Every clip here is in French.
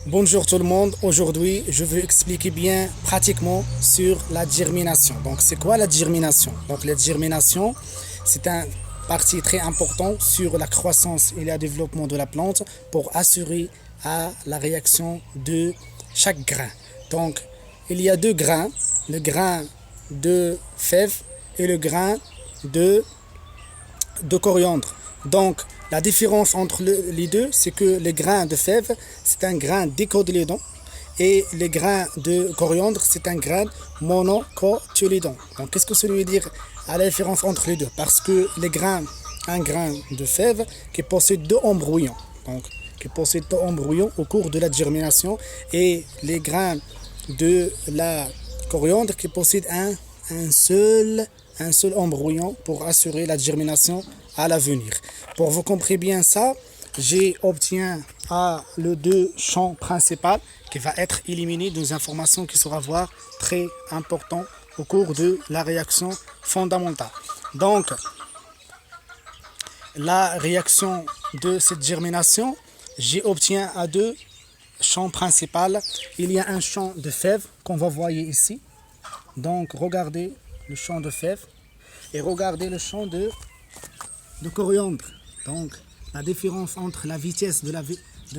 Bonjour tout le monde, aujourd'hui je vais expliquer bien pratiquement sur la germination. Donc c'est quoi la germination? Donc la germination c'est un partie très important sur la croissance et le développement de la plante pour assurer à la réaction de chaque grain. Donc il y a deux grains, le grain de fève et le grain de coriandre. Donc, la différence entre les deux, c'est que le grain de fève, c'est un grain dicotylédon et le grain de coriandre, c'est un grain monocotylédon. Donc, qu'est-ce que ça veut dire à la différence entre les deux? Parce que un grain de fève qui possède deux embryons, donc qui possède deux embryons au cours de la germination, et les grains de la coriandre qui possède un seul embryon pour assurer la germination à l'avenir. Pour vous comprendre bien ça, j'ai obtenu le deux champs principal qui va être éliminé des informations qui sera voir très important au cours de la réaction fondamentale. Donc, la réaction de cette germination, j'ai obtenu à deux champs principaux. Il y a un champ de fève qu'on va voir ici. Donc, regardez le champ de fève et regardez le champ de coriandre. Donc, la différence entre la vitesse de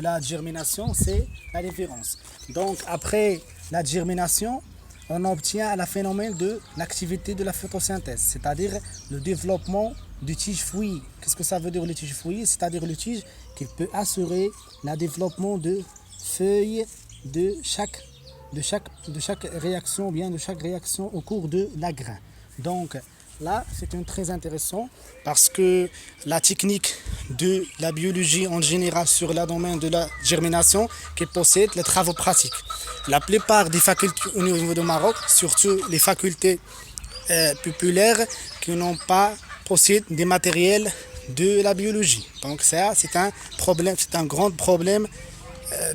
la germination, c'est la différence. Donc, après la germination, on obtient le phénomène de l'activité de la photosynthèse, c'est-à-dire le développement du tige feuillie. Qu'est-ce que ça veut dire le tige feuillie? C'est-à-dire le tige qui peut assurer le développement de feuilles de chaque réaction, ou bien de chaque réaction au cours de la grain. Donc là, c'est très intéressant parce que la technique de la biologie en général sur le domaine de la germination qui possède les travaux pratiques. La plupart des facultés au niveau du Maroc, surtout les facultés populaires qui n'ont pas possèdent des matériels de la biologie. Donc ça, c'est un problème, c'est un grand problème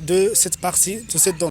de cette partie, de cette domaine.